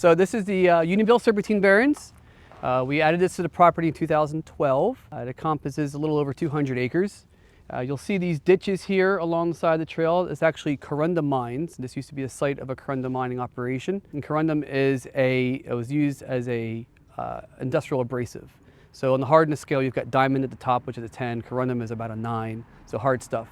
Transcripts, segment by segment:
So this is the Unionville Serpentine Barrens. We added this to the property in 2012. It encompasses a little over 200 acres. You'll see these ditches here along the side of the trail. It's actually corundum mines. This used to be the site of a corundum mining operation. And corundum was used as a industrial abrasive. So on the hardness scale, you've got diamond at the top, which is a 10. Corundum is about a 9, so hard stuff.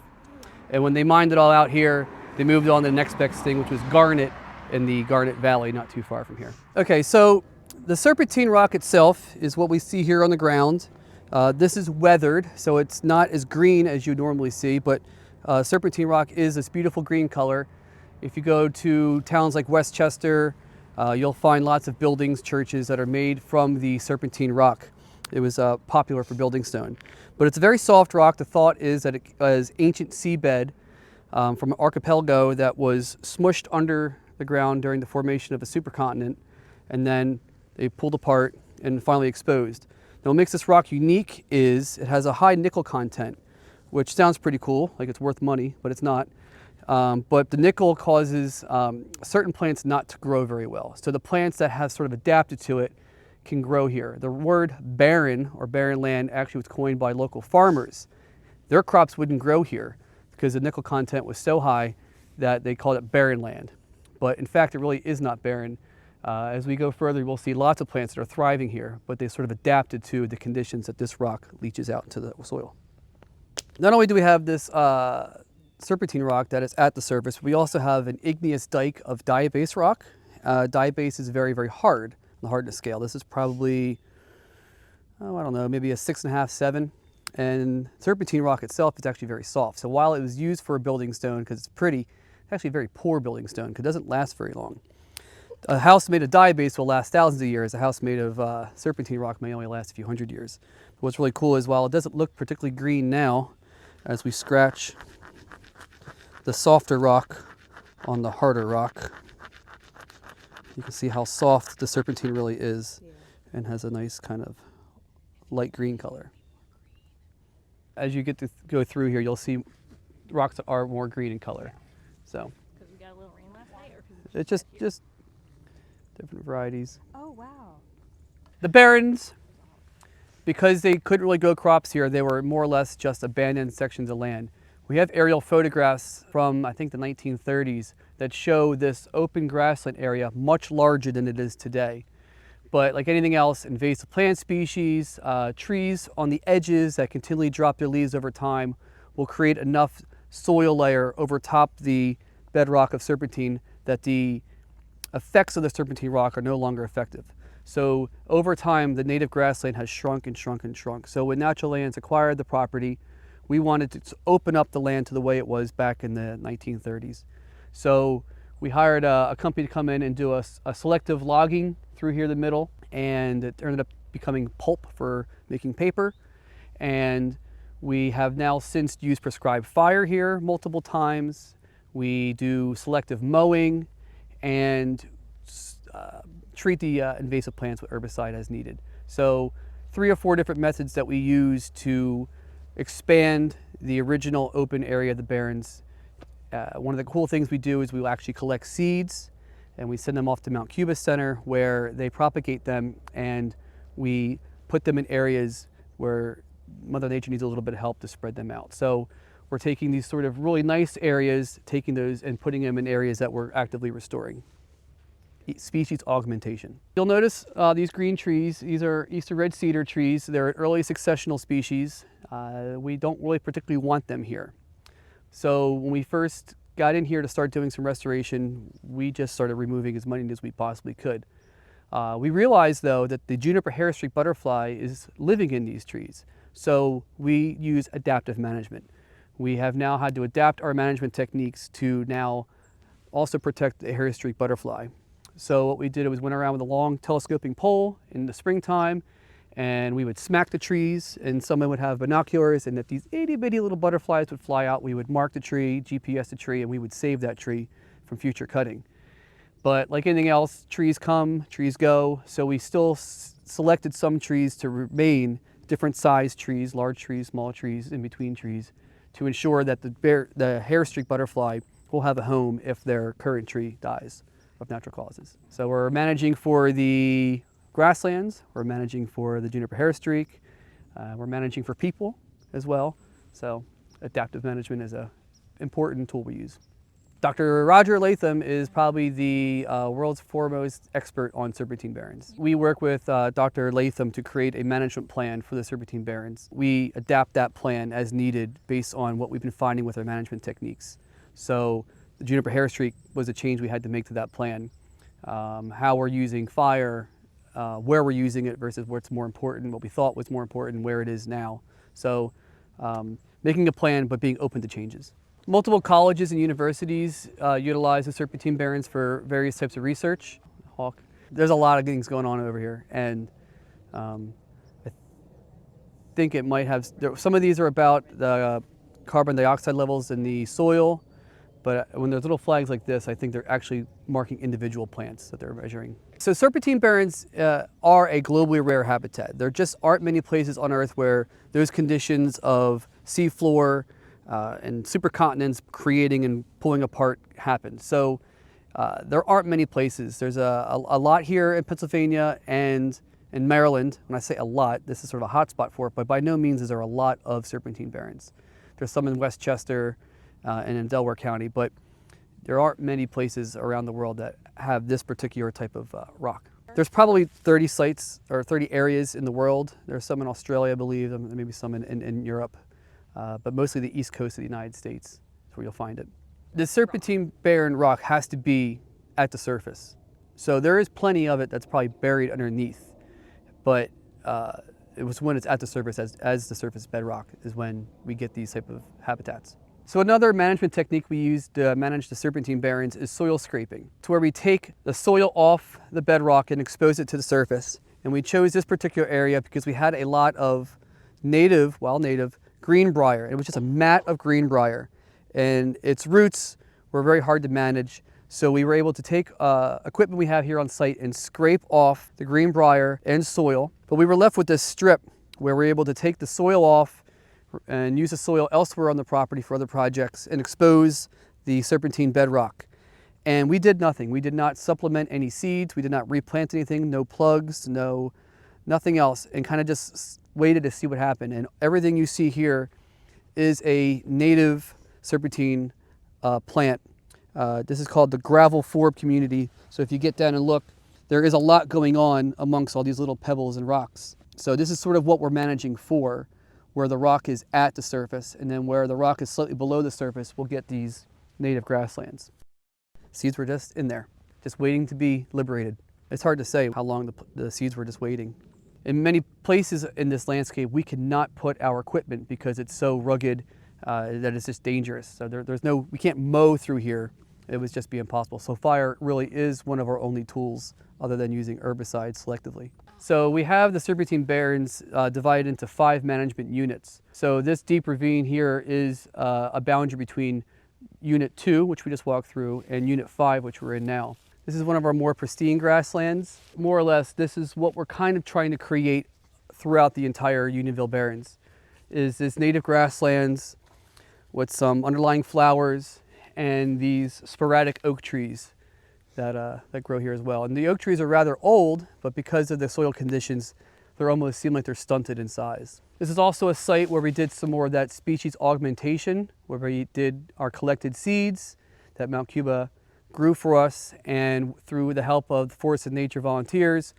And when they mined it all out here, they moved on to the next best thing, which was garnet in the Garnet Valley, not too far from here. Okay, so the serpentine rock itself is what we see here on the ground. This is weathered, so it's not as green as you normally see, but serpentine rock is this beautiful green color. If you go to towns like Westchester, you'll find lots of buildings, churches that are made from the serpentine rock. It was popular for building stone. But it's a very soft rock. The thought is that it was ancient seabed from an archipelago that was smushed under the ground during the formation of a supercontinent, and then they pulled apart and finally exposed. Now what makes this rock unique is it has a high nickel content, which sounds pretty cool, like it's worth money, but it's not. But the nickel causes certain plants not to grow very well. So the plants that have sort of adapted to it can grow here. The word barren or barren land actually was coined by local farmers. Their crops wouldn't grow here because the nickel content was so high that they called it barren land. But in fact, it really is not barren. As we go further, we'll see lots of plants that are thriving here, but they sort of adapted to the conditions that this rock leaches out into the soil. Not only do we have this serpentine rock that is at the surface, we also have an igneous dike of diabase rock. Diabase is very, very hard on the hardness scale. This is probably, I don't know, maybe a 6.5, 7. And serpentine rock itself is actually very soft. So while it was used for a building stone because it's pretty, it's actually a very poor building stone because it doesn't last very long. A house made of diabase will last thousands of years. A house made of serpentine rock may only last a few hundred years. But what's really cool is while it doesn't look particularly green now, as we scratch the softer rock on the harder rock, you can see how soft the serpentine really is, and has a nice kind of light green color. As you get to go through here, you'll see rocks that are more green in color. So because we got a little rain last night, or it's just different varieties. Oh wow! The barrens, because they couldn't really grow crops here, they were more or less just abandoned sections of land. We have aerial photographs from I think the 1930s that show this open grassland area much larger than it is today. But like anything else, invasive plant species, trees on the edges that continually drop their leaves over time will create enough soil layer over top the bedrock of serpentine that the effects of the serpentine rock are no longer effective. So over time, the native grassland has shrunk and shrunk and shrunk. So when Natural Lands acquired the property, we wanted to open up the land to the way it was back in the 1930s. So we hired a company to come in and do a selective logging through here in the middle, and it ended up becoming pulp for making paper. And we have now since used prescribed fire here multiple times. We do selective mowing and treat the invasive plants with herbicide as needed. So 3 or 4 different methods that we use to expand the original open area of the barrens. One of the cool things we do is we will actually collect seeds and we send them off to Mount Cuba Center where they propagate them, and we put them in areas where Mother Nature needs a little bit of help to spread them out. So we're taking these sort of really nice areas, taking those and putting them in areas that we're actively restoring. Species augmentation. You'll notice these green trees, these are Eastern red cedar trees. They're an early successional species. We don't really particularly want them here. So when we first got in here to start doing some restoration, we just started removing as many as we possibly could. We realized though that the juniper hairstreak butterfly is living in these trees. So we use adaptive management. We have now had to adapt our management techniques to now also protect the hairstreak butterfly. So what we did was went around with a long telescoping pole in the springtime, and we would smack the trees, and someone would have binoculars, and if these itty bitty little butterflies would fly out, we would mark the tree, GPS the tree, and we would save that tree from future cutting. But like anything else, trees come, trees go, so we still selected some trees to remain different size trees, large trees, small trees, in between trees, to ensure that the hairstreak butterfly will have a home if their current tree dies. of natural causes. So we're managing for the grasslands, we're managing for the juniper hair streak, we're managing for people as well. So adaptive management is an important tool we use. Dr. Roger Latham is probably the world's foremost expert on Serpentine Barrens. We work with Dr. Latham to create a management plan for the Serpentine Barrens. We adapt that plan as needed based on what we've been finding with our management techniques. So the juniper hair streak was a change we had to make to that plan. How we're using fire, where we're using it versus what's more important, what we thought was more important, where it is now. So making a plan but being open to changes. Multiple colleges and universities utilize the Serpentine Barrens for various types of research. There's a lot of things going on over here, and I think it might have, some of these are about the carbon dioxide levels in the soil, but when there's little flags like this, I think they're actually marking individual plants that they're measuring. So Serpentine Barrens are a globally rare habitat. There just aren't many places on Earth where those conditions of seafloor and supercontinents creating and pulling apart happen. So there aren't many places. There's a lot here in Pennsylvania and in Maryland. When I say a lot, this is sort of a hot spot for it, but by no means is there a lot of Serpentine Barrens. There's some in Westchester and in Delaware County, but there aren't many places around the world that have this particular type of rock. There's probably 30 sites or 30 areas in the world. There's some in Australia, I believe, and maybe some in Europe. But mostly the east coast of the United States is where you'll find it. The Serpentine Barren rock has to be at the surface. So there is plenty of it that's probably buried underneath, but it was when it's at the surface, as the surface bedrock, is when we get these type of habitats. So another management technique we use to manage the Serpentine Barrens is soil scraping. It's where we take the soil off the bedrock and expose it to the surface. And we chose this particular area because we had a lot of native greenbrier. It was just a mat of greenbrier, and its roots were very hard to manage. So we were able to take equipment we have here on site and scrape off the greenbrier and soil. But we were left with this strip where we're able to take the soil off and use the soil elsewhere on the property for other projects and expose the serpentine bedrock. And we did nothing. We did not supplement any seeds. We did not replant anything, no plugs, nothing else, and kind of just waited to see what happened. And everything you see here is a native serpentine plant. This is called the gravel forb community. So if you get down and look, there is a lot going on amongst all these little pebbles and rocks. So this is sort of what we're managing for, where the rock is at the surface, and then where the rock is slightly below the surface, we'll get these native grasslands. Seeds were just in there, just waiting to be liberated. It's hard to say how long the seeds were just waiting. In many places in this landscape, we cannot put our equipment because it's so rugged that it's just dangerous. So we can't mow through here. It would just be impossible. So fire really is one of our only tools other than using herbicides selectively. So we have the Serpentine Barrens divided into 5 management units. So this deep ravine here is a boundary between Unit 2, which we just walked through, and Unit 5, which we're in now. This is one of our more pristine grasslands. More or less, this is what we're kind of trying to create throughout the entire Unionville Barrens, is this native grasslands with some underlying flowers and these sporadic oak trees that grow here as well. And the oak trees are rather old, but because of the soil conditions, they almost seem like they're stunted in size. This is also a site where we did some more of that species augmentation, where we did our collected seeds that Mount Cuba grew for us, and through the help of the Forest and Nature volunteers,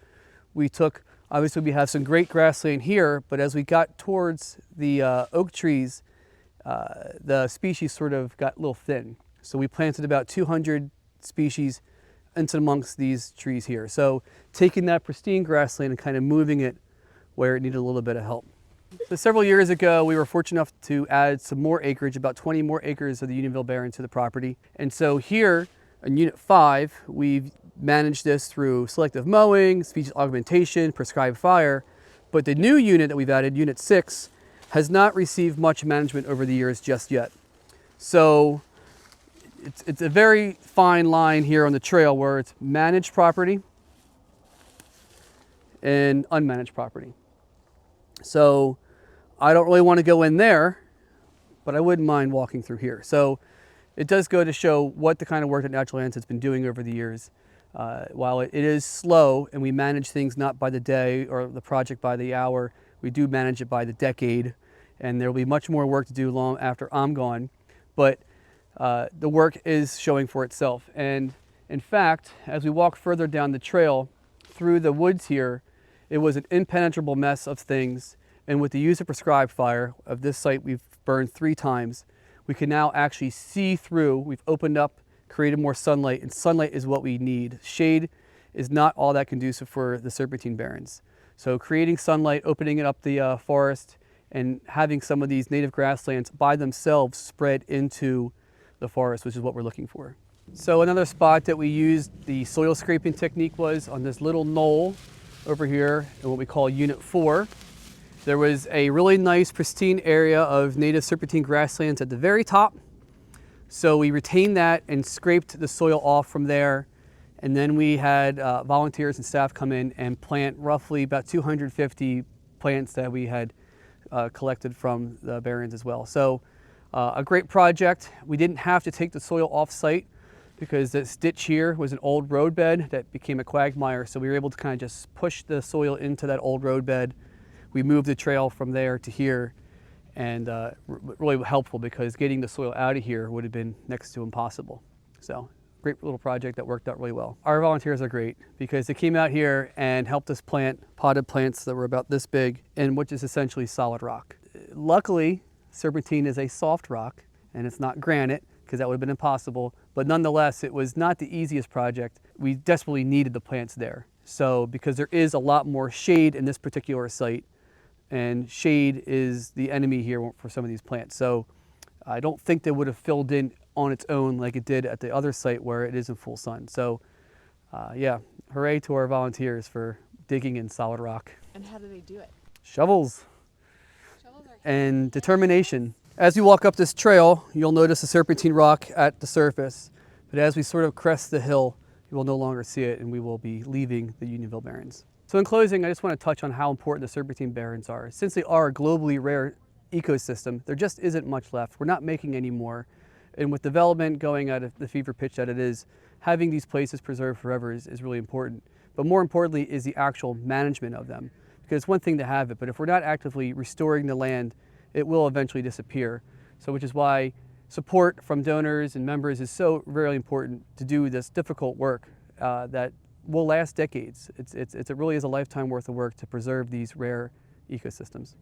we took, obviously we have some great grassland here, but as we got towards the oak trees, the species sort of got a little thin. So we planted about 200 species into amongst these trees here. So taking that pristine grassland and kind of moving it where it needed a little bit of help. So several years ago, we were fortunate enough to add some more acreage, about 20 more acres of the Unionville Barrens to the property. And so here in Unit 5, we've managed this through selective mowing, species augmentation, prescribed fire. But the new unit that we've added, Unit 6, has not received much management over the years just yet. So it's a very fine line here on the trail where it's managed property and unmanaged property. So I don't really want to go in there, but I wouldn't mind walking through here. So it does go to show what the kind of work that Natural Lands has been doing over the years. While it is slow and we manage things not by the day or the project by the hour, we do manage it by the decade, and there will be much more work to do long after I'm gone. But the work is showing for itself. And in fact, as we walk further down the trail through the woods here, it was an impenetrable mess of things. And with the use of prescribed fire of this site, we've burned 3 times. We can now actually see through. We've opened up, created more sunlight, and sunlight is what we need. Shade is not all that conducive for the Serpentine Barrens. So creating sunlight, opening up the forest, and having some of these native grasslands by themselves spread into the forest, which is what we're looking for. So another spot that we used the soil scraping technique was on this little knoll over here in what we call Unit 4. There was a really nice pristine area of native serpentine grasslands at the very top. So we retained that and scraped the soil off from there. And then we had volunteers and staff come in and plant roughly about 250 plants that we had collected from the Barrens as well. So a great project. We didn't have to take the soil off site because this ditch here was an old roadbed that became a quagmire. So we were able to kind of just push the soil into that old roadbed. We moved the trail from there to here, and really helpful because getting the soil out of here would have been next to impossible. So great little project that worked out really well. Our volunteers are great because they came out here and helped us plant potted plants that were about this big in which is essentially solid rock. Luckily, serpentine is a soft rock and it's not granite because that would have been impossible, but nonetheless, it was not the easiest project. We desperately needed the plants there. So because there is a lot more shade in this particular site, and shade is the enemy here for some of these plants. So I don't think they would have filled in on its own like it did at the other site where it is in full sun. So yeah, hooray to our volunteers for digging in solid rock. And how do they do it? Shovels Shovels are and determination. As we walk up this trail, you'll notice the serpentine rock at the surface. But as we sort of crest the hill, you will no longer see it and we will be leaving the Unionville Barrens. So in closing, I just want to touch on how important the Serpentine Barrens are. Since they are a globally rare ecosystem, there just isn't much left. We're not making any more. And with development going at the fever pitch that it is, having these places preserved forever is really important. But more importantly is the actual management of them. Because it's one thing to have it, but if we're not actively restoring the land, it will eventually disappear. So which is why support from donors and members is so really important to do this difficult work that will last decades. It really is a lifetime worth of work to preserve these rare ecosystems.